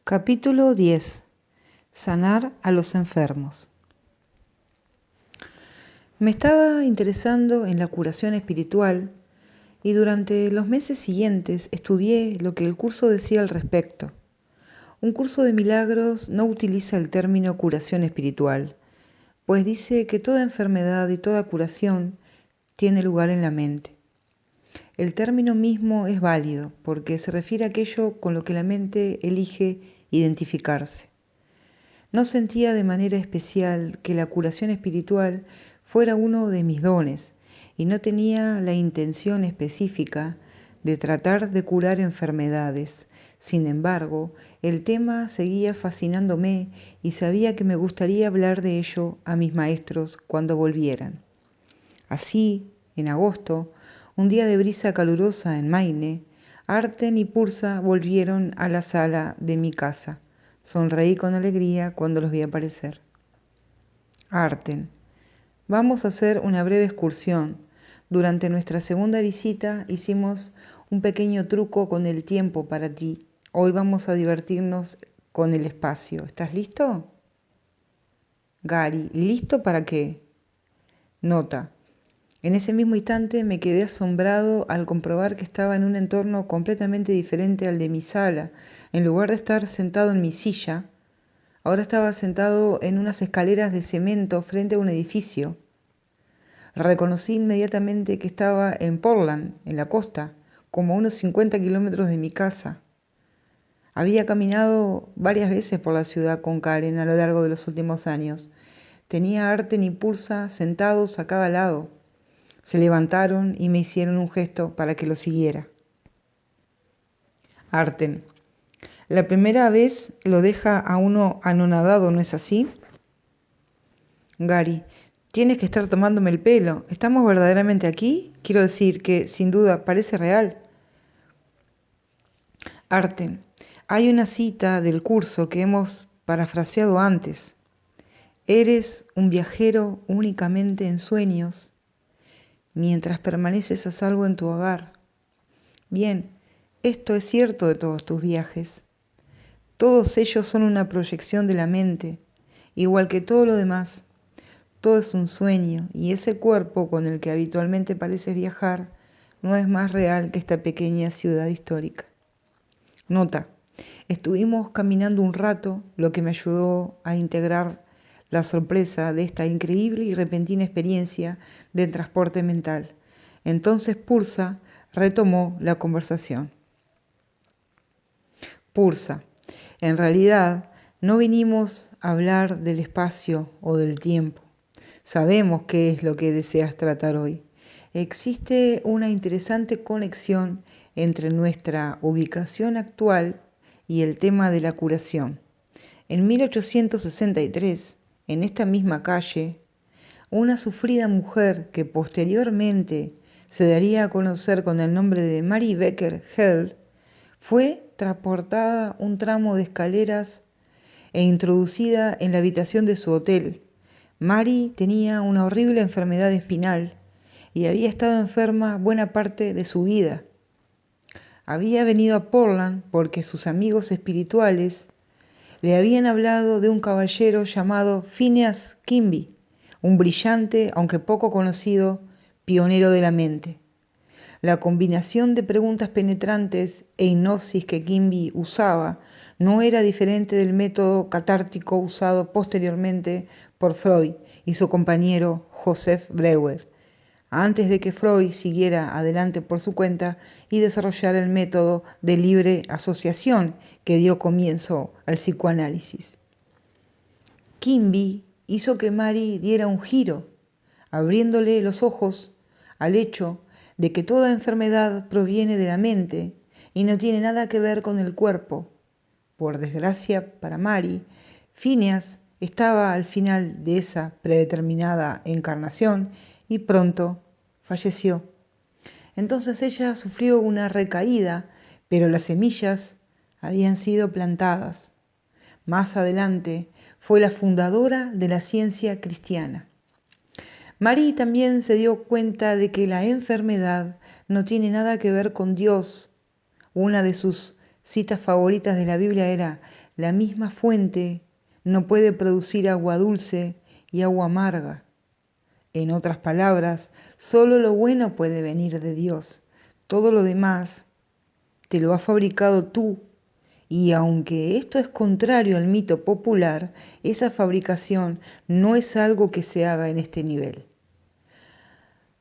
Capítulo 10. Sanar a los enfermos. Me estaba interesando en la curación espiritual y durante los meses siguientes estudié lo que el curso decía al respecto. Un curso de milagros no utiliza el término curación espiritual, pues dice que toda enfermedad y toda curación tiene lugar en la mente. El término mismo es válido porque se refiere a aquello con lo que la mente elige identificarse. No sentía de manera especial que la curación espiritual fuera uno de mis dones y no tenía la intención específica de tratar de curar enfermedades. Sin embargo, el tema seguía fascinándome y sabía que me gustaría hablar de ello a mis maestros cuando volvieran. Así, en agosto, un día de brisa calurosa en Maine, Arten y Pursa volvieron a la sala de mi casa. Sonreí con alegría cuando los vi aparecer. Arten: vamos a hacer una breve excursión. Durante nuestra segunda visita hicimos un pequeño truco con el tiempo para ti. Hoy vamos a divertirnos con el espacio. ¿Estás listo? Gary: ¿listo para qué? Nota: en ese mismo instante me quedé asombrado al comprobar que estaba en un entorno completamente diferente al de mi sala. En lugar de estar sentado en mi silla, ahora estaba sentado en unas escaleras de cemento frente a un edificio. Reconocí inmediatamente que estaba en Portland, en la costa, como a unos 50 kilómetros de mi casa. Había caminado varias veces por la ciudad con Karen a lo largo de los últimos años. Tenía a Arten y Pursa sentados a cada lado. Se levantaron y me hicieron un gesto para que lo siguiera. Arten: la primera vez lo deja a uno anonadado, ¿no es así? Gary: tienes que estar tomándome el pelo. ¿Estamos verdaderamente aquí? Quiero decir que, sin duda, parece real. Arten: hay una cita del curso que hemos parafraseado antes. Eres un viajero únicamente en sueños, mientras permaneces a salvo en tu hogar. Bien, esto es cierto de todos tus viajes. Todos ellos son una proyección de la mente, igual que todo lo demás. Todo es un sueño y ese cuerpo con el que habitualmente pareces viajar no es más real que esta pequeña ciudad histórica. Nota: estuvimos caminando un rato, lo que me ayudó a integrar la sorpresa de esta increíble y repentina experiencia de transporte mental. Entonces Pursa retomó la conversación. Pursa: en realidad no vinimos a hablar del espacio o del tiempo. Sabemos qué es lo que deseas tratar hoy. Existe una interesante conexión entre nuestra ubicación actual y el tema de la curación. En 1863, en esta misma calle, una sufrida mujer que posteriormente se daría a conocer con el nombre de Mary Baker Held, fue transportada un tramo de escaleras e introducida en la habitación de su hotel. Mary tenía una horrible enfermedad espinal y había estado enferma buena parte de su vida. Había venido a Portland porque sus amigos espirituales le habían hablado de un caballero llamado Phineas Quimby, un brillante, aunque poco conocido, pionero de la mente. La combinación de preguntas penetrantes e hipnosis que Quimby usaba no era diferente del método catártico usado posteriormente por Freud y su compañero Joseph Breuer, antes de que Freud siguiera adelante por su cuenta y desarrollara el método de libre asociación que dio comienzo al psicoanálisis. Quimby hizo que Mary diera un giro, abriéndole los ojos al hecho de que toda enfermedad proviene de la mente y no tiene nada que ver con el cuerpo. Por desgracia para Mary, Phineas estaba al final de esa predeterminada encarnación y pronto falleció. Entonces ella sufrió una recaída, pero las semillas habían sido plantadas. Más adelante fue la fundadora de la ciencia cristiana. Mary también se dio cuenta de que la enfermedad no tiene nada que ver con Dios. Una de sus citas favoritas de la Biblia era: La misma fuente no puede producir agua dulce y agua amarga. En otras palabras, solo lo bueno puede venir de Dios. Todo lo demás te lo has fabricado tú. Y aunque esto es contrario al mito popular, esa fabricación no es algo que se haga en este nivel.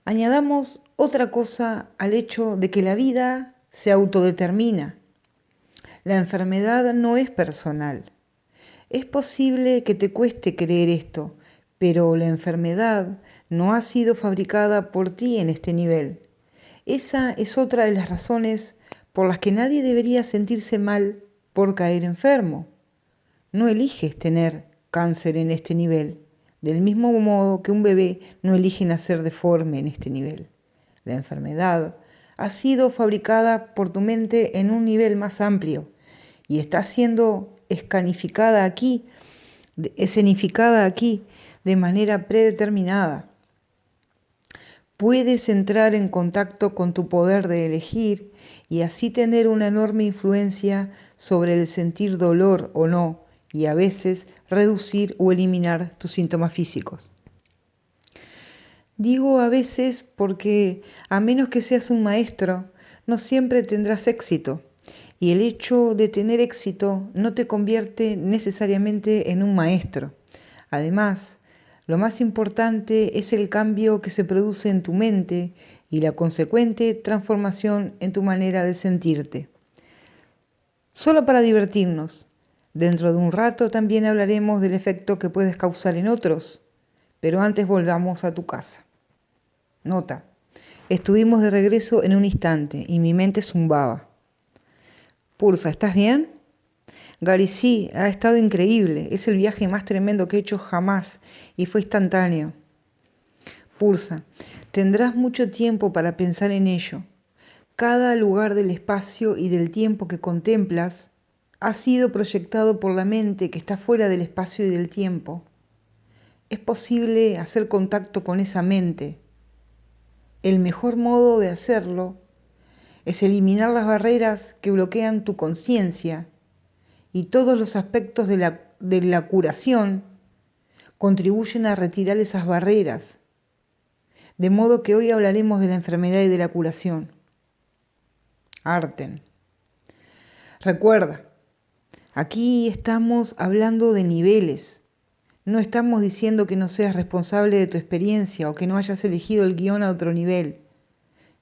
Añadamos otra cosa al hecho de que la vida se autodetermina. La enfermedad no es personal. Es posible que te cueste creer esto, pero la enfermedad no ha sido fabricada por ti en este nivel. Esa es otra de las razones por las que nadie debería sentirse mal por caer enfermo. No eliges tener cáncer en este nivel, del mismo modo que un bebé no elige nacer deforme en este nivel. La enfermedad ha sido fabricada por tu mente en un nivel más amplio y está siendo escenificada aquí de manera predeterminada. Puedes entrar en contacto con tu poder de elegir y así tener una enorme influencia sobre el sentir dolor o no, y a veces reducir o eliminar tus síntomas físicos. Digo a veces porque a menos que seas un maestro, no siempre tendrás éxito. Y el hecho de tener éxito no te convierte necesariamente en un maestro. Además, lo más importante es el cambio que se produce en tu mente y la consecuente transformación en tu manera de sentirte. Solo para divertirnos, dentro de un rato también hablaremos del efecto que puedes causar en otros, pero antes volvamos a tu casa. Nota, estuvimos de regreso en un instante y mi mente zumbaba. Pursa, ¿estás bien? Gary, sí, ha estado increíble. Es el viaje más tremendo que he hecho jamás y fue instantáneo. Pursa, tendrás mucho tiempo para pensar en ello. Cada lugar del espacio y del tiempo que contemplas ha sido proyectado por la mente que está fuera del espacio y del tiempo. Es posible hacer contacto con esa mente. El mejor modo de hacerlo es eliminar las barreras que bloquean tu conciencia y todos los aspectos de la curación contribuyen a retirar esas barreras. De modo que hoy hablaremos de la enfermedad y de la curación. Arten. Recuerda, aquí estamos hablando de niveles. No estamos diciendo que no seas responsable de tu experiencia o que no hayas elegido el guión a otro nivel.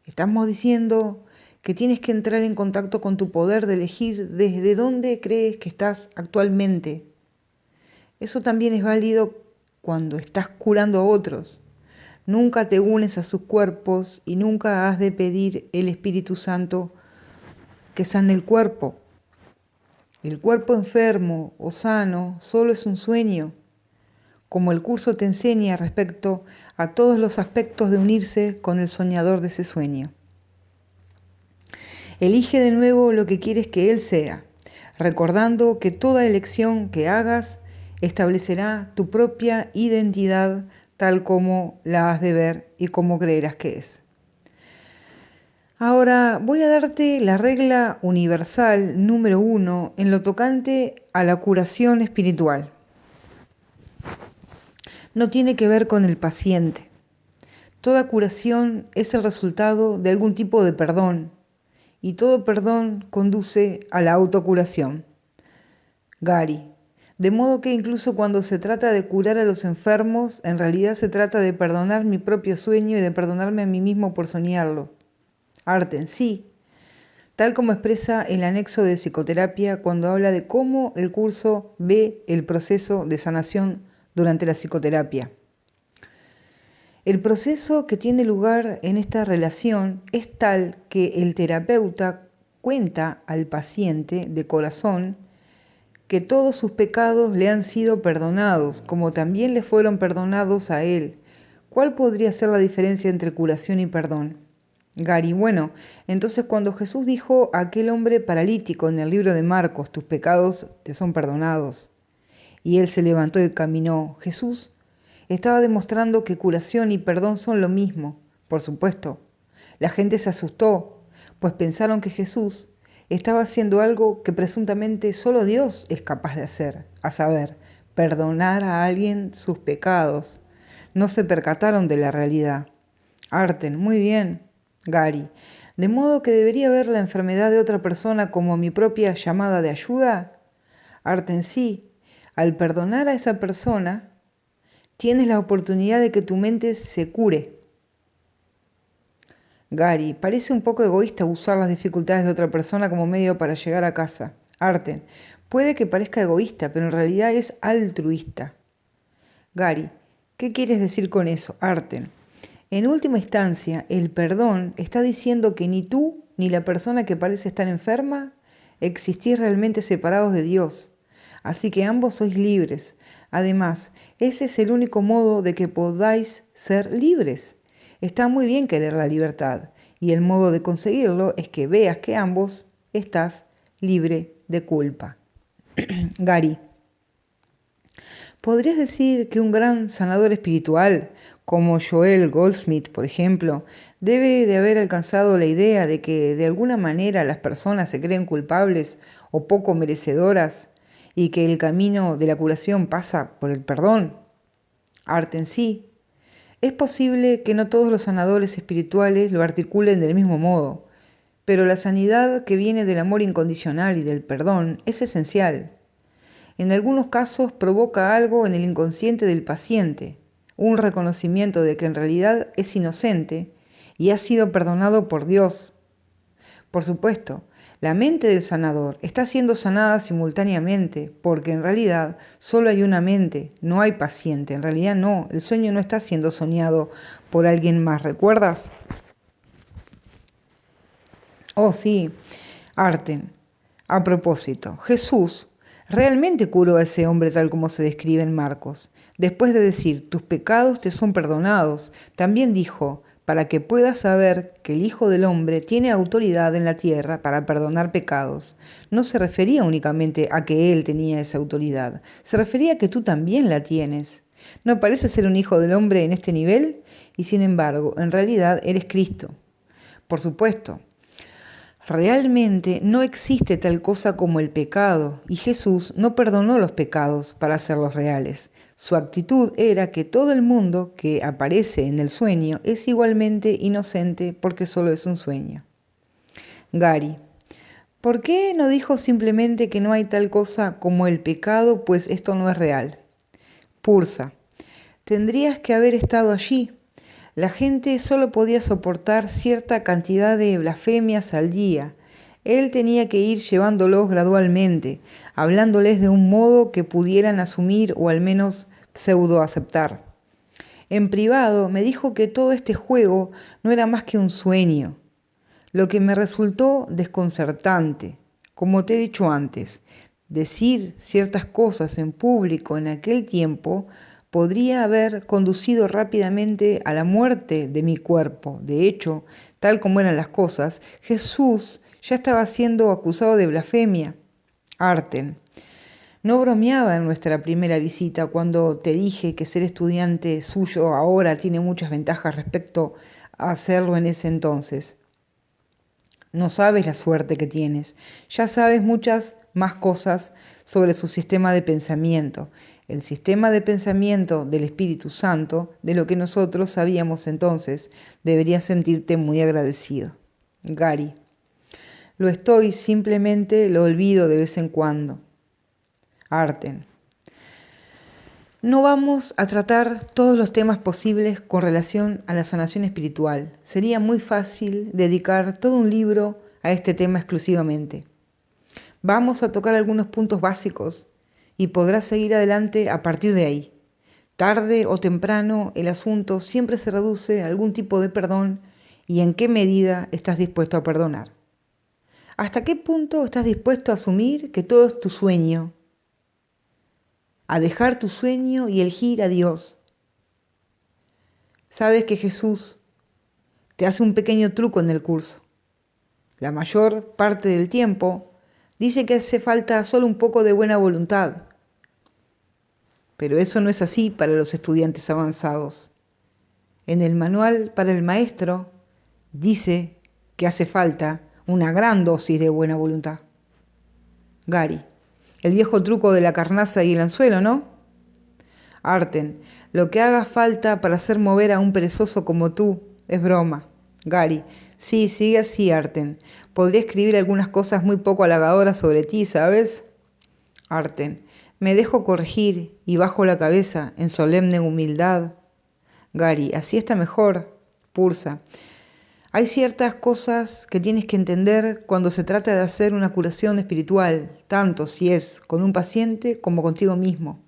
Estamos diciendo que tienes que entrar en contacto con tu poder de elegir desde dónde crees que estás actualmente. Eso también es válido cuando estás curando a otros. Nunca te unes a sus cuerpos y nunca has de pedir el Espíritu Santo que sane el cuerpo. El cuerpo enfermo o sano solo es un sueño, como el curso te enseña respecto a todos los aspectos de unirse con el soñador de ese sueño. Elige de nuevo lo que quieres que Él sea, recordando que toda elección que hagas establecerá tu propia identidad tal como la has de ver y como creerás que es. Ahora voy a darte la regla universal número 1 en lo tocante a la curación espiritual. No tiene que ver con el paciente. Toda curación es el resultado de algún tipo de perdón, y todo perdón conduce a la autocuración. Gary. De modo que incluso cuando se trata de curar a los enfermos, en realidad se trata de perdonar mi propio sueño y de perdonarme a mí mismo por soñarlo. Arten, sí, tal como expresa el anexo de psicoterapia cuando habla de cómo el curso ve el proceso de sanación durante la psicoterapia. El proceso que tiene lugar en esta relación es tal que el terapeuta cuenta al paciente de corazón que todos sus pecados le han sido perdonados, como también le fueron perdonados a él. ¿Cuál podría ser la diferencia entre curación y perdón? Gary, bueno, entonces cuando Jesús dijo a aquel hombre paralítico en el libro de Marcos, tus pecados te son perdonados, y él se levantó y caminó, Jesús estaba demostrando que curación y perdón son lo mismo. Por supuesto, la gente se asustó, pues pensaron que Jesús estaba haciendo algo que presuntamente solo Dios es capaz de hacer, a saber, perdonar a alguien sus pecados. No se percataron de la realidad. Arten, muy bien, Gary. ¿De modo que debería ver la enfermedad de otra persona como mi propia llamada de ayuda? Arten, sí. Al perdonar a esa persona, tienes la oportunidad de que tu mente se cure. Gary, parece un poco egoísta usar las dificultades de otra persona como medio para llegar a casa. Arten, puede que parezca egoísta, pero en realidad es altruista. Gary, ¿qué quieres decir con eso? Arten, en última instancia, el perdón está diciendo que ni tú ni la persona que parece estar enferma existís realmente separados de Dios. Así que ambos sois libres. Además, ese es el único modo de que podáis ser libres. Está muy bien querer la libertad, y el modo de conseguirlo es que veas que ambos estás libre de culpa. Gary, ¿podrías decir que un gran sanador espiritual, como Joel Goldsmith, por ejemplo, debe de haber alcanzado la idea de que de alguna manera las personas se creen culpables o poco merecedoras y que el camino de la curación pasa por el perdón? Art en sí. Es posible que no todos los sanadores espirituales lo articulen del mismo modo, pero la sanidad que viene del amor incondicional y del perdón es esencial. En algunos casos provoca algo en el inconsciente del paciente, un reconocimiento de que en realidad es inocente y ha sido perdonado por Dios. Por supuesto, la mente del sanador está siendo sanada simultáneamente, porque en realidad solo hay una mente, no hay paciente. En realidad no, el sueño no está siendo soñado por alguien más, ¿recuerdas? Oh, sí, Arten. A propósito, Jesús realmente curó a ese hombre tal como se describe en Marcos. Después de decir, tus pecados te son perdonados, también dijo, para que puedas saber que el Hijo del Hombre tiene autoridad en la tierra para perdonar pecados. No se refería únicamente a que Él tenía esa autoridad, se refería a que tú también la tienes. ¿No pareces ser un Hijo del Hombre en este nivel? Y sin embargo, en realidad eres Cristo. Por supuesto, realmente no existe tal cosa como el pecado, y Jesús no perdonó los pecados para hacerlos reales. Su actitud era que todo el mundo que aparece en el sueño es igualmente inocente porque solo es un sueño. Gary, ¿por qué no dijo simplemente que no hay tal cosa como el pecado, pues esto no es real? Pursa, tendrías que haber estado allí. La gente solo podía soportar cierta cantidad de blasfemias al día. Él tenía que ir llevándolos gradualmente, hablándoles de un modo que pudieran asumir o al menos pseudo aceptar. En privado me dijo que todo este juego no era más que un sueño, lo que me resultó desconcertante. Como te he dicho antes, decir ciertas cosas en público en aquel tiempo podría haber conducido rápidamente a la muerte de mi cuerpo. De hecho, tal como eran las cosas, Jesús ya estaba siendo acusado de blasfemia. Arten, no bromeaba en nuestra primera visita cuando te dije que ser estudiante suyo ahora tiene muchas ventajas respecto a hacerlo en ese entonces. No sabes la suerte que tienes. Ya sabes muchas más cosas sobre su sistema de pensamiento, el sistema de pensamiento del Espíritu Santo, de lo que nosotros sabíamos entonces. Deberías sentirte muy agradecido. Gary, lo estoy, simplemente lo olvido de vez en cuando. Arten, no vamos a tratar todos los temas posibles con relación a la sanación espiritual. Sería muy fácil dedicar todo un libro a este tema exclusivamente. Vamos a tocar algunos puntos básicos y podrás seguir adelante a partir de ahí. Tarde o temprano el asunto siempre se reduce a algún tipo de perdón y en qué medida estás dispuesto a perdonar. ¿Hasta qué punto estás dispuesto a asumir que todo es tu sueño? A dejar tu sueño y elegir a Dios. Sabes que Jesús te hace un pequeño truco en el curso. La mayor parte del tiempo dice que hace falta solo un poco de buena voluntad. Pero eso no es así para los estudiantes avanzados. En el manual para el maestro dice que hace falta una gran dosis de buena voluntad. Gary: el viejo truco de la carnaza y el anzuelo, ¿no? Arten: lo que haga falta para hacer mover a un perezoso como tú, es broma. Gary: sí, sigue así, Arten. Podría escribir algunas cosas muy poco halagadoras sobre ti, ¿sabes? Arten: me dejo corregir y bajo la cabeza en solemne humildad. Gary: así está mejor. Pursa: hay ciertas cosas que tienes que entender cuando se trata de hacer una curación espiritual, tanto si es con un paciente como contigo mismo.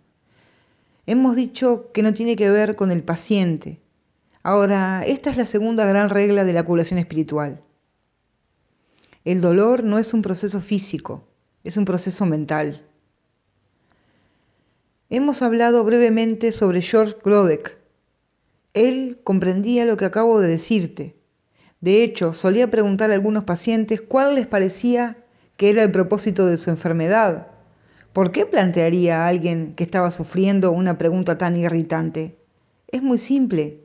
Hemos dicho que no tiene que ver con el paciente. Ahora, esta es la segunda gran regla de la curación espiritual. El dolor no es un proceso físico, es un proceso mental. Hemos hablado brevemente sobre George Grodek. Él comprendía lo que acabo de decirte. De hecho, solía preguntar a algunos pacientes cuál les parecía que era el propósito de su enfermedad. ¿Por qué plantearía a alguien que estaba sufriendo una pregunta tan irritante? Es muy simple.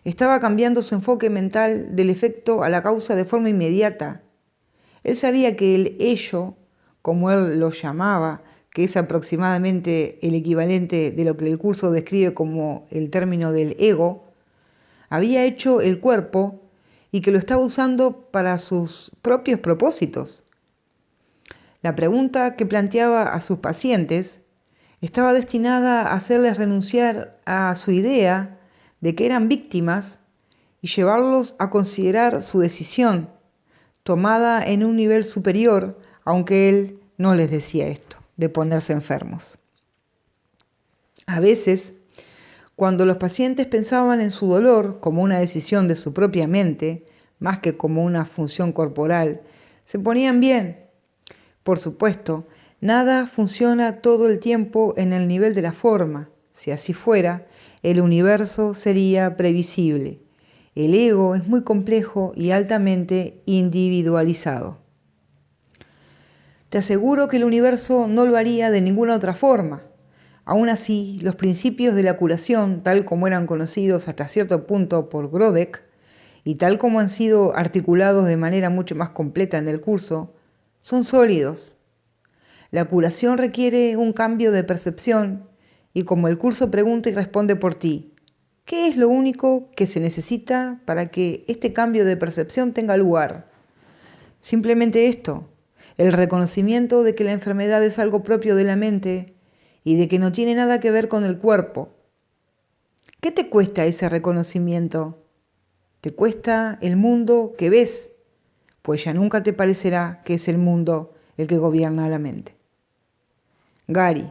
Estaba cambiando su enfoque mental del efecto a la causa de forma inmediata. Él sabía que el ello, como él lo llamaba, que es aproximadamente el equivalente de lo que el curso describe como el término del ego, había hecho el cuerpo y que lo estaba usando para sus propios propósitos. La pregunta que planteaba a sus pacientes estaba destinada a hacerles renunciar a su idea de que eran víctimas y llevarlos a considerar su decisión, tomada en un nivel superior, aunque él no les decía esto, de ponerse enfermos. A veces, cuando los pacientes pensaban en su dolor como una decisión de su propia mente, más que como una función corporal, se ponían bien. Por supuesto, nada funciona todo el tiempo en el nivel de la forma. Si así fuera, el universo sería previsible. El ego es muy complejo y altamente individualizado. Te aseguro que el universo no lo haría de ninguna otra forma. Aún así, los principios de la curación, tal como eran conocidos hasta cierto punto por Grodek, y tal como han sido articulados de manera mucho más completa en el curso, son sólidos. La curación requiere un cambio de percepción y como el curso pregunta y responde por ti, ¿qué es lo único que se necesita para que este cambio de percepción tenga lugar? Simplemente esto, el reconocimiento de que la enfermedad es algo propio de la mente y de que no tiene nada que ver con el cuerpo. ¿Qué te cuesta ese reconocimiento? Te cuesta el mundo que ves, pues ya nunca te parecerá que es el mundo el que gobierna la mente. Gary: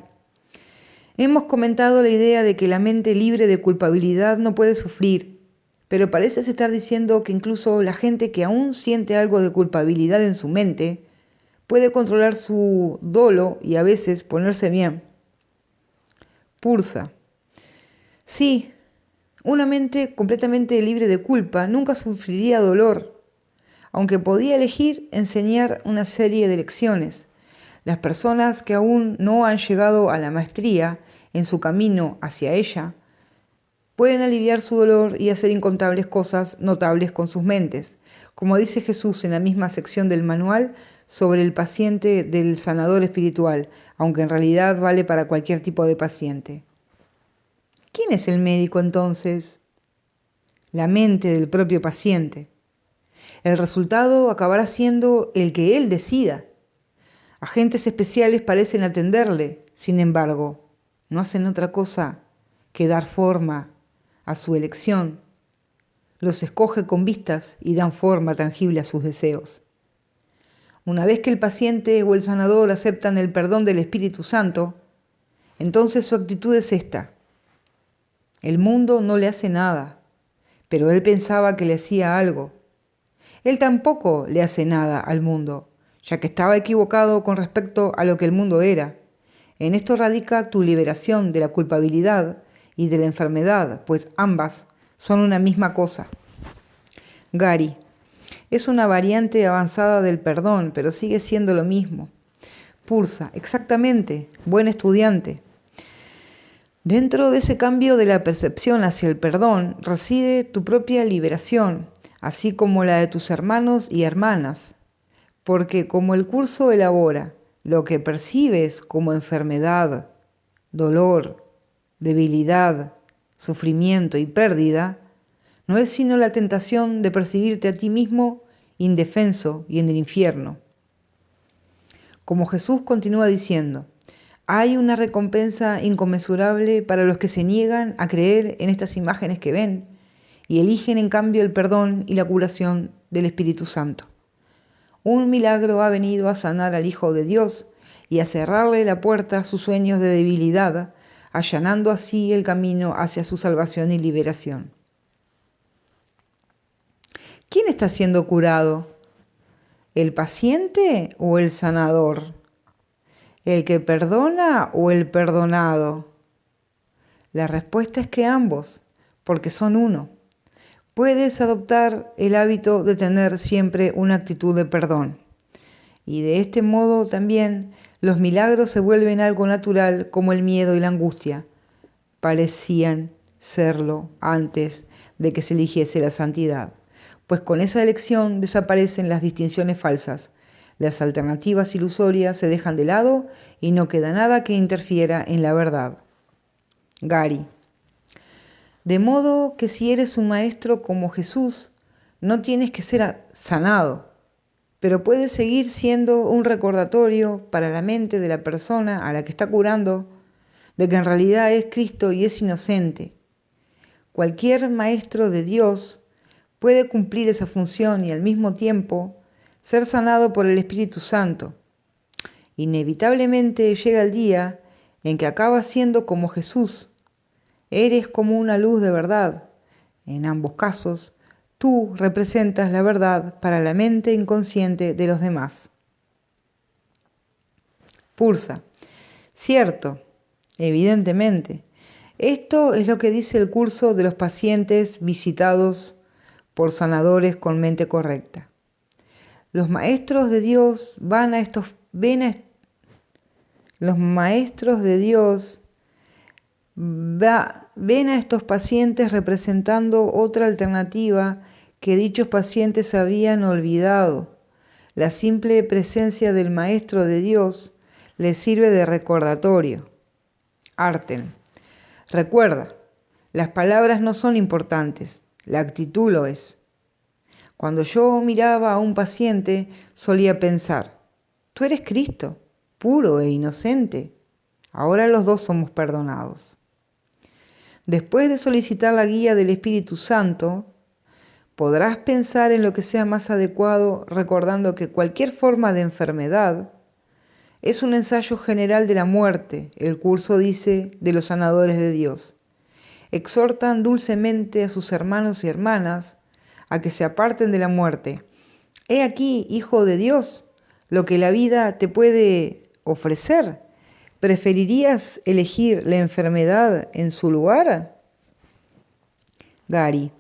hemos comentado la idea de que la mente libre de culpabilidad no puede sufrir, pero pareces estar diciendo que incluso la gente que aún siente algo de culpabilidad en su mente puede controlar su dolo y a veces ponerse bien. Pursa: sí, una mente completamente libre de culpa nunca sufriría dolor, aunque podía elegir enseñar una serie de lecciones. Las personas que aún no han llegado a la maestría en su camino hacia ella pueden aliviar su dolor y hacer incontables cosas notables con sus mentes, como dice Jesús en la misma sección del manual sobre el paciente del sanador espiritual, aunque en realidad vale para cualquier tipo de paciente. ¿Quién es el médico entonces? La mente del propio paciente. El resultado acabará siendo el que él decida. Agentes especiales parecen atenderle, sin embargo, no hacen otra cosa que dar forma a su elección. Los escoge con vistas y dan forma tangible a sus deseos. Una vez que el paciente o el sanador aceptan el perdón del Espíritu Santo, entonces su actitud es esta: el mundo no le hace nada, pero él pensaba que le hacía algo. Él tampoco le hace nada al mundo, ya que estaba equivocado con respecto a lo que el mundo era. En esto radica tu liberación de la culpabilidad y de la enfermedad, pues ambas son una misma cosa. Gary: es una variante avanzada del perdón, pero sigue siendo lo mismo. Pursa: exactamente, buen estudiante. Dentro de ese cambio de la percepción hacia el perdón reside tu propia liberación, así como la de tus hermanos y hermanas. porque como el curso elabora lo que percibes como enfermedad, dolor, debilidad, sufrimiento y pérdida, no es sino la tentación de percibirte a ti mismo indefenso y en el infierno. Como Jesús continúa diciendo, hay una recompensa inconmensurable para los que se niegan a creer en estas imágenes que ven y eligen en cambio el perdón y la curación del Espíritu Santo. Un milagro ha venido a sanar al Hijo de Dios y a cerrarle la puerta a sus sueños de debilidad, allanando así el camino hacia su salvación y liberación. ¿Quién está siendo curado? ¿El paciente o el sanador? ¿El que perdona o el perdonado? La respuesta es que ambos, porque son uno. Puedes adoptar el hábito de tener siempre una actitud de perdón. Y de este modo también los milagros se vuelven algo natural como el miedo y la angustia. Parecían serlo antes de que se eligiese la santidad, pues con esa elección desaparecen las distinciones falsas. Las alternativas ilusorias se dejan de lado y no queda nada que interfiera en la verdad. Gary. De modo que si eres un maestro como Jesús, no tienes que ser sanado, pero puedes seguir siendo un recordatorio para la mente de la persona a la que está curando de que en realidad es Cristo y es inocente. Cualquier maestro de Dios puede cumplir esa función y al mismo tiempo ser sanado por el Espíritu Santo. Inevitablemente llega el día en que acabas siendo como Jesús. Eres como una luz de verdad. En ambos casos, tú representas la verdad para la mente inconsciente de los demás. Pursa. Cierto, evidentemente. Esto es lo que dice el curso de los pacientes visitados por sanadores con mente correcta. Los maestros de Dios los maestros de Dios ven a estos pacientes representando otra alternativa que dichos pacientes habían olvidado. La simple presencia del Maestro de Dios les sirve de recordatorio. Arten. Recuerda, las palabras no son importantes, la actitud lo es. Cuando yo miraba a un paciente, solía pensar, tú eres Cristo, puro e inocente. Ahora los dos somos perdonados. Después de solicitar la guía del Espíritu Santo, podrás pensar en lo que sea más adecuado, recordando que cualquier forma de enfermedad es un ensayo general de la muerte, el curso dice, de los sanadores de Dios. Exhortan dulcemente a sus hermanos y hermanas a que se aparten de la muerte. He aquí, Hijo de Dios, lo que la vida te puede ofrecer. ¿Preferirías elegir la enfermedad en su lugar? Gary.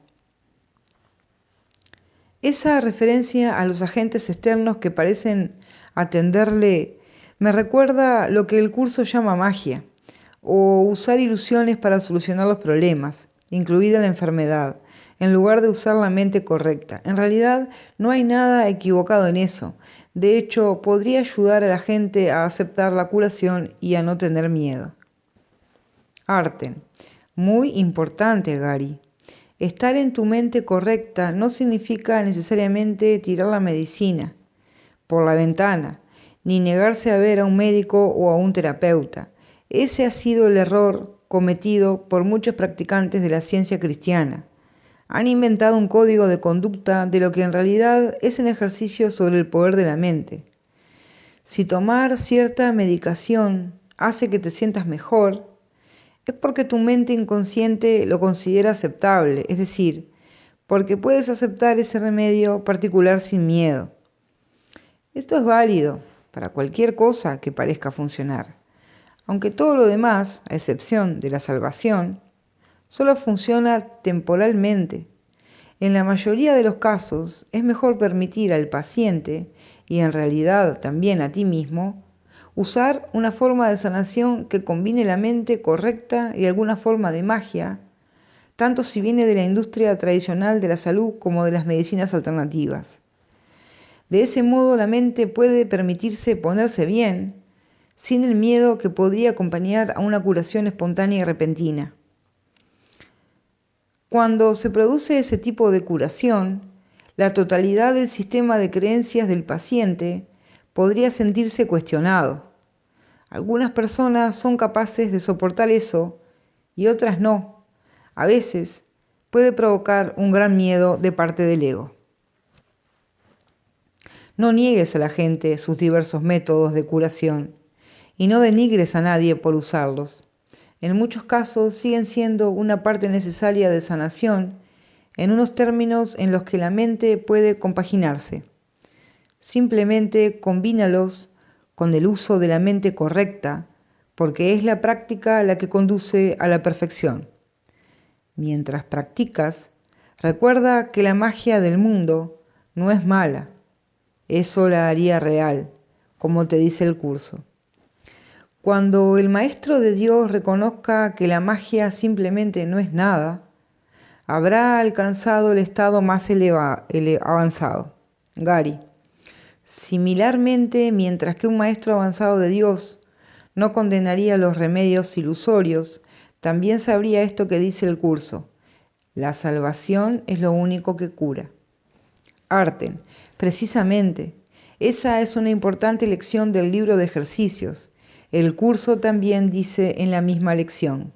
Esa referencia a los agentes externos que parecen atenderle me recuerda lo que el curso llama magia, o usar ilusiones para solucionar los problemas, incluida la enfermedad, en lugar de usar la mente correcta. En realidad, no hay nada equivocado en eso. De hecho, podría ayudar a la gente a aceptar la curación y a no tener miedo. Arten. Muy importante, Gary. Estar en tu mente correcta no significa necesariamente tirar la medicina por la ventana, ni negarse a ver a un médico o a un terapeuta. Ese ha sido el error cometido por muchos practicantes de la ciencia cristiana. Han inventado un código de conducta de lo que en realidad es un ejercicio sobre el poder de la mente. Si tomar cierta medicación hace que te sientas mejor, es porque tu mente inconsciente lo considera aceptable, es decir, porque puedes aceptar ese remedio particular sin miedo. Esto es válido para cualquier cosa que parezca funcionar, aunque todo lo demás, a excepción de la salvación, solo funciona temporalmente. En la mayoría de los casos es mejor permitir al paciente, y en realidad también a ti mismo, usar una forma de sanación que combine la mente correcta y alguna forma de magia, tanto si viene de la industria tradicional de la salud como de las medicinas alternativas. De ese modo la mente puede permitirse ponerse bien sin el miedo que podría acompañar a una curación espontánea y repentina. Cuando se produce ese tipo de curación, la totalidad del sistema de creencias del paciente podría sentirse cuestionado. Algunas personas son capaces de soportar eso y otras no. A veces puede provocar un gran miedo de parte del ego. No niegues a la gente sus diversos métodos de curación y no denigres a nadie por usarlos. En muchos casos siguen siendo una parte necesaria de sanación en unos términos en los que la mente puede compaginarse. Simplemente combínalos con el uso de la mente correcta, porque es la práctica la que conduce a la perfección. Mientras practicas, recuerda que la magia del mundo no es mala, eso la haría real, como te dice el curso. Cuando el Maestro de Dios reconozca que la magia simplemente no es nada, habrá alcanzado el estado más avanzado. Gary. Similarmente, mientras que un maestro avanzado de Dios no condenaría los remedios ilusorios, también sabría esto que dice el curso: la salvación es lo único que cura. Arten, precisamente, esa es una importante lección del libro de ejercicios. El curso también dice en la misma lección: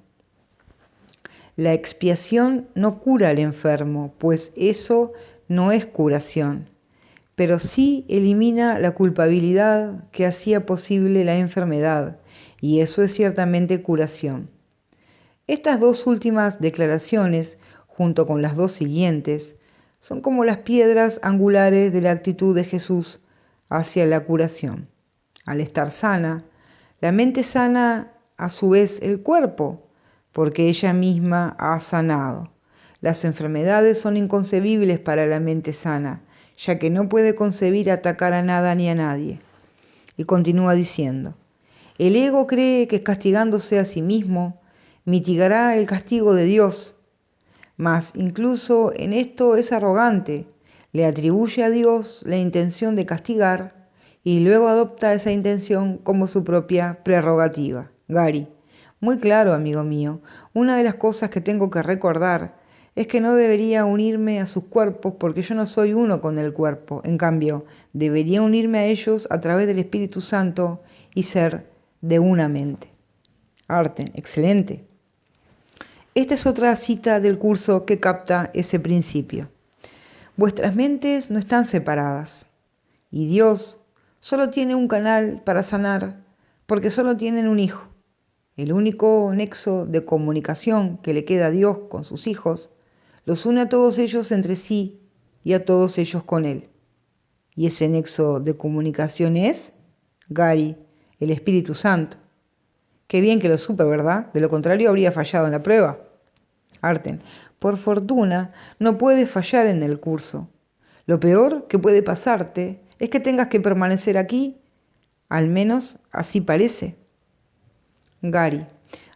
la expiación no cura al enfermo, pues eso no es curación, pero sí elimina la culpabilidad que hacía posible la enfermedad, y eso es ciertamente curación. Estas dos últimas declaraciones, junto con las dos siguientes, son como las piedras angulares de la actitud de Jesús hacia la curación. Al estar sana, la mente sana a su vez el cuerpo, porque ella misma ha sanado. Las enfermedades son inconcebibles para la mente sana, ya que no puede concebir atacar a nada ni a nadie. Y continúa diciendo: el ego cree que castigándose a sí mismo mitigará el castigo de Dios, mas incluso en esto es arrogante, le atribuye a Dios la intención de castigar y luego adopta esa intención como su propia prerrogativa. Gary. Muy claro, amigo mío, una de las cosas que tengo que recordar es que no debería unirme a sus cuerpos porque yo no soy uno con el cuerpo. En cambio, debería unirme a ellos a través del Espíritu Santo y ser de una mente. Arten, excelente. Esta es otra cita del curso que capta ese principio. Vuestras mentes no están separadas y Dios solo tiene un canal para sanar porque solo tienen un hijo. El único nexo de comunicación que le queda a Dios con sus hijos los une a todos ellos entre sí y a todos ellos con Él. Y ese nexo de comunicación es, Gary, el Espíritu Santo. Qué bien que lo supe, ¿verdad? De lo contrario habría fallado en la prueba. Arten, por fortuna no puedes fallar en el curso. Lo peor que puede pasarte es que tengas que permanecer aquí, al menos así parece. Gary,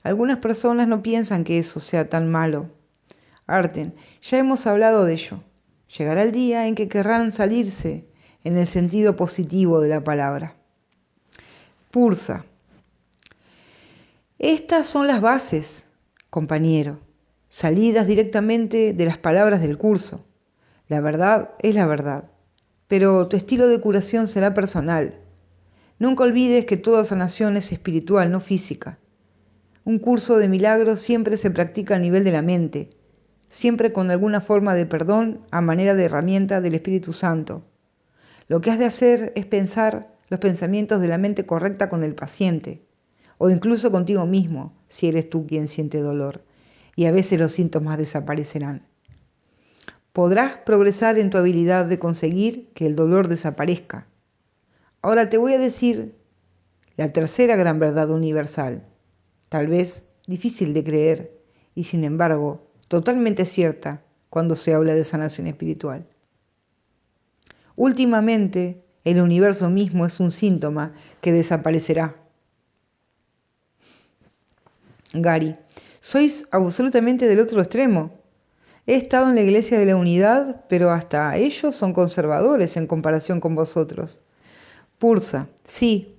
algunas personas no piensan que eso sea tan malo. Arten, ya hemos hablado de ello. Llegará el día en que querrán salirse en el sentido positivo de la palabra. Pursa. Estas son las bases, compañero, salidas directamente de las palabras del curso. La verdad es la verdad, pero tu estilo de curación será personal. Nunca olvides que toda sanación es espiritual, no física. Un curso de milagros siempre se practica a nivel de la mente, siempre con alguna forma de perdón a manera de herramienta del Espíritu Santo. Lo que has de hacer es pensar los pensamientos de la mente correcta con el paciente, o incluso contigo mismo, si eres tú quien siente dolor, y a veces los síntomas desaparecerán. Podrás progresar en tu habilidad de conseguir que el dolor desaparezca. Ahora te voy a decir la tercera gran verdad universal, tal vez difícil de creer y sin embargo totalmente cierta cuando se habla de sanación espiritual. Últimamente, el universo mismo es un síntoma que desaparecerá. Gary, sois absolutamente del otro extremo. He estado en la Iglesia de la Unidad, pero hasta ellos son conservadores en comparación con vosotros. Pursa, sí.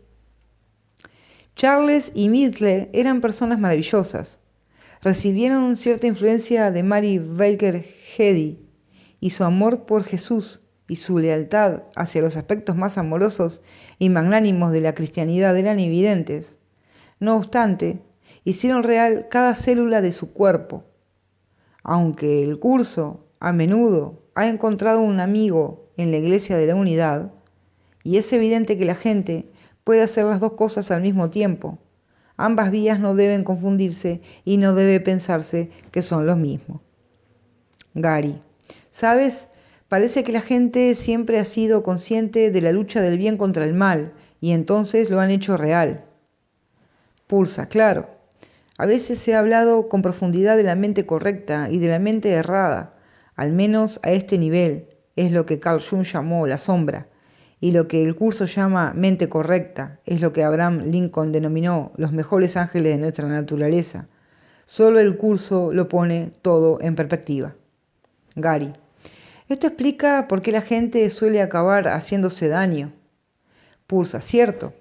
Charles y Myrtle eran personas maravillosas. Recibieron cierta influencia de Mary Baker Eddy, y su amor por Jesús y su lealtad hacia los aspectos más amorosos y magnánimos de la cristianidad eran evidentes. No obstante, hicieron real cada célula de su cuerpo. Aunque el curso a menudo ha encontrado un amigo en la Iglesia de la Unidad, y es evidente que la gente puede hacer las dos cosas al mismo tiempo, ambas vías no deben confundirse y no debe pensarse que son lo mismo. Gary, ¿sabes? Parece que la gente siempre ha sido consciente de la lucha del bien contra el mal y entonces lo han hecho real. Pulsa, claro. A veces se ha hablado con profundidad de la mente correcta y de la mente errada, al menos a este nivel, es lo que Carl Jung llamó la sombra, y lo que el curso llama mente correcta es lo que Abraham Lincoln denominó los mejores ángeles de nuestra naturaleza. Solo el curso lo pone todo en perspectiva. Gary, esto explica por qué la gente suele acabar haciéndose daño. Pulsa, cierto.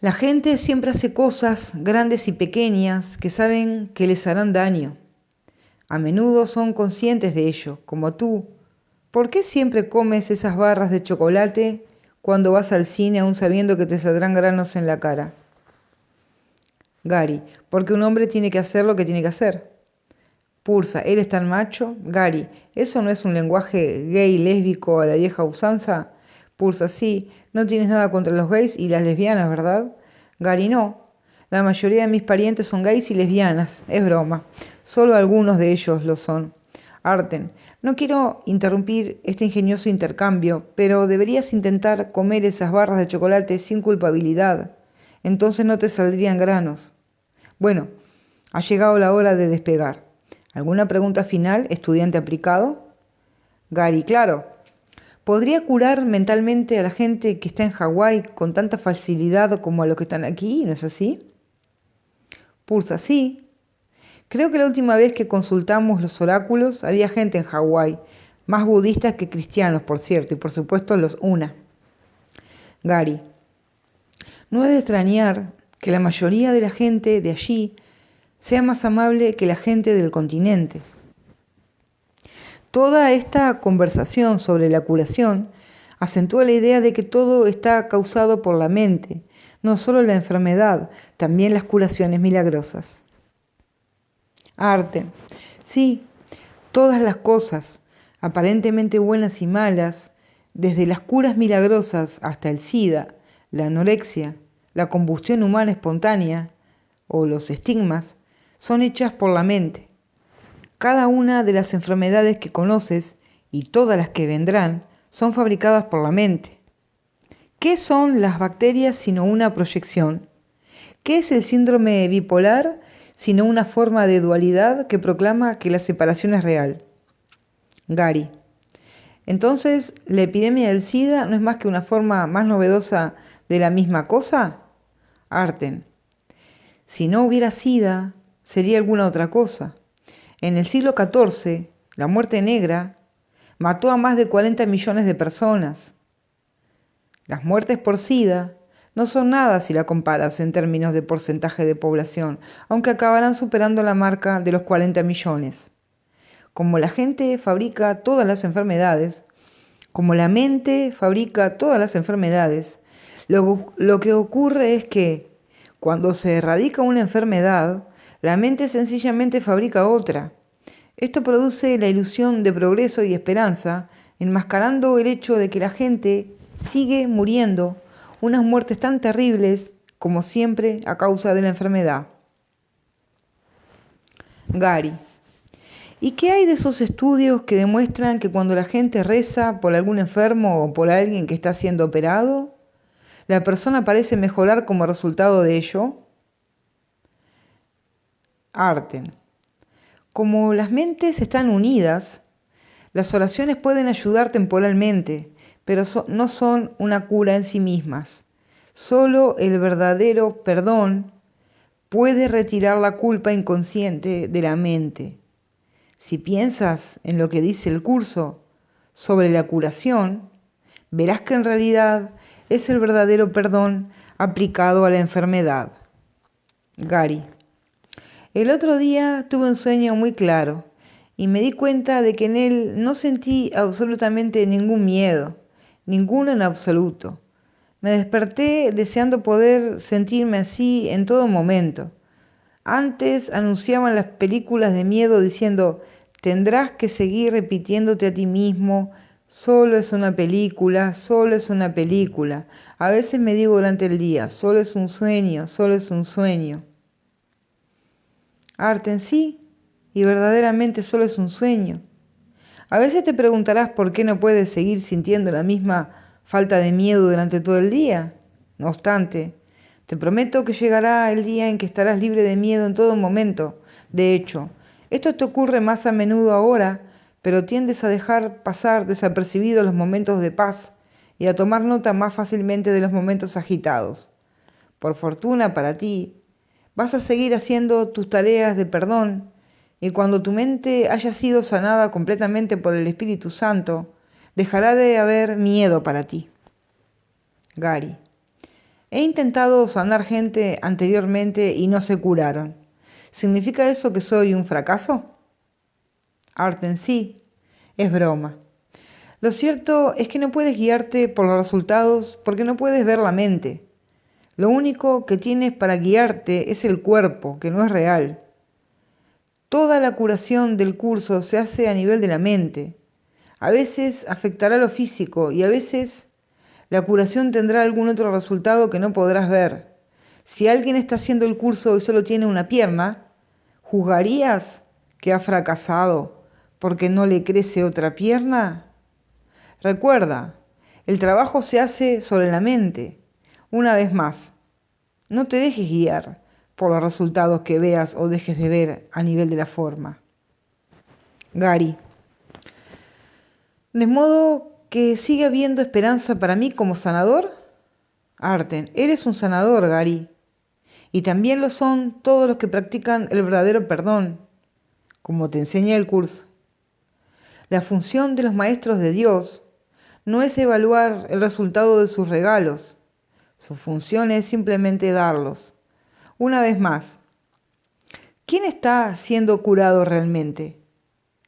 La gente siempre hace cosas grandes y pequeñas que saben que les harán daño. A menudo son conscientes de ello, como tú. ¿Por qué siempre comes esas barras de chocolate cuando vas al cine aún sabiendo que te saldrán granos en la cara? Gary, porque un hombre tiene que hacer lo que tiene que hacer. Pulsa, ¿él es tan macho? Gary, ¿eso no es un lenguaje gay lésbico a la vieja usanza? Pulsa, sí, no tienes nada contra los gays y las lesbianas, ¿verdad? Gary, no. La mayoría de mis parientes son gays y lesbianas, es broma. Solo algunos de ellos lo son. Arten, no quiero interrumpir este ingenioso intercambio, pero deberías intentar comer esas barras de chocolate sin culpabilidad. Entonces no te saldrían granos. Bueno, ha llegado la hora de despegar. ¿Alguna pregunta final, estudiante aplicado? Gary, claro. ¿Podría curar mentalmente a la gente que está en Hawái con tanta facilidad como a los que están aquí? ¿No es así? Pulsa, sí. Creo que la última vez que consultamos los oráculos había gente en Hawái, más budistas que cristianos, por cierto, y por supuesto los Una. Gary, no es de extrañar que la mayoría de la gente de allí sea más amable que la gente del continente. Toda esta conversación sobre la curación acentúa la idea de que todo está causado por la mente, no solo la enfermedad, también las curaciones milagrosas. Arte. Sí, todas las cosas, aparentemente buenas y malas, desde las curas milagrosas hasta el SIDA, la anorexia, la combustión humana espontánea o los estigmas, son hechas por la mente. Cada una de las enfermedades que conoces y todas las que vendrán son fabricadas por la mente. ¿Qué son las bacterias sino una proyección? ¿Qué es el síndrome bipolar sino una forma de dualidad que proclama que la separación es real? Gary. Entonces, ¿la epidemia del SIDA no es más que una forma más novedosa de la misma cosa? Arten. Si no hubiera SIDA, sería alguna otra cosa. En el siglo XIV, la muerte negra mató a más de 40 millones de personas. Las muertes por SIDA no son nada si la comparas en términos de porcentaje de población, aunque acabarán superando la marca de los 40 millones. Como la gente fabrica todas las enfermedades, como la mente fabrica todas las enfermedades, lo que ocurre es que cuando se erradica una enfermedad, la mente sencillamente fabrica otra. Esto produce la ilusión de progreso y esperanza, enmascarando el hecho de que la gente sigue muriendo, unas muertes tan terribles como siempre a causa de la enfermedad. Gary. ¿Y qué hay de esos estudios que demuestran que cuando la gente reza por algún enfermo o por alguien que está siendo operado, la persona parece mejorar como resultado de ello? Arten. Como las mentes están unidas, las oraciones pueden ayudar temporalmente, pero no son una cura en sí mismas. Solo el verdadero perdón puede retirar la culpa inconsciente de la mente. Si piensas en lo que dice el curso sobre la curación, verás que en realidad es el verdadero perdón aplicado a la enfermedad. Gary. El otro día tuve un sueño muy claro y me di cuenta de que en él no sentí absolutamente ningún miedo, ninguno en absoluto. Me desperté deseando poder sentirme así en todo momento. Antes anunciaban las películas de miedo diciendo, tendrás que seguir repitiéndote a ti mismo, solo es una película, solo es una película. A veces me digo durante el día, solo es un sueño, solo es un sueño. Arten, sí, y verdaderamente solo es un sueño. A veces te preguntarás por qué no puedes seguir sintiendo la misma falta de miedo durante todo el día. No obstante, te prometo que llegará el día en que estarás libre de miedo en todo momento. De hecho, esto te ocurre más a menudo ahora, pero tiendes a dejar pasar desapercibidos los momentos de paz y a tomar nota más fácilmente de los momentos agitados. Por fortuna para ti, vas a seguir haciendo tus tareas de perdón y cuando tu mente haya sido sanada completamente por el Espíritu Santo, dejará de haber miedo para ti. Gary. He intentado sanar gente anteriormente y no se curaron. ¿Significa eso que soy un fracaso? Arten, sí, es broma. Lo cierto es que no puedes guiarte por los resultados porque no puedes ver la mente. Lo único que tienes para guiarte es el cuerpo, que no es real. Toda la curación del curso se hace a nivel de la mente. A veces afectará lo físico y a veces la curación tendrá algún otro resultado que no podrás ver. Si alguien está haciendo el curso y solo tiene una pierna, ¿juzgarías que ha fracasado porque no le crece otra pierna? Recuerda, el trabajo se hace sobre la mente. Una vez más, no te dejes guiar por los resultados que veas o dejes de ver a nivel de la forma. Gary. ¿De modo que sigue habiendo esperanza para mí como sanador? Arten, eres un sanador, Gary. Y también lo son todos los que practican el verdadero perdón, como te enseña el curso. La función de los maestros de Dios no es evaluar el resultado de sus regalos. Su función es simplemente darlos. Una vez más, ¿quién está siendo curado realmente?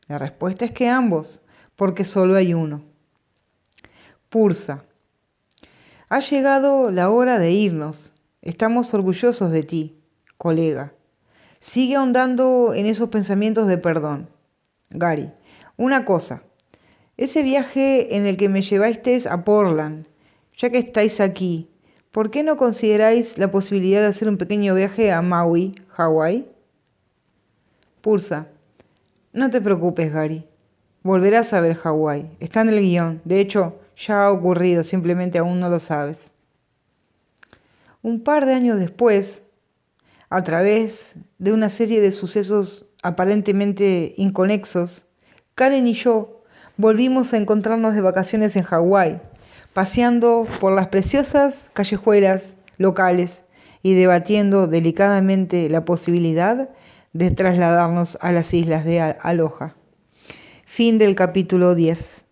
La respuesta es que ambos, porque solo hay uno. Pursa. Ha llegado la hora de irnos. Estamos orgullosos de ti, colega. Sigue ahondando en esos pensamientos de perdón. Gary, una cosa. Ese viaje en el que me llevasteis a Portland, ya que estáis aquí, ¿por qué no consideráis la posibilidad de hacer un pequeño viaje a Maui, Hawái? Pursa. No te preocupes, Gary. Volverás a ver Hawái. Está en el guión. De hecho, ya ha ocurrido, simplemente aún no lo sabes. Un par de años después, a través de una serie de sucesos aparentemente inconexos, Karen y yo volvimos a encontrarnos de vacaciones en Hawái, paseando por las preciosas callejuelas locales y debatiendo delicadamente la posibilidad de trasladarnos a las islas de Aloha. Fin del capítulo 10.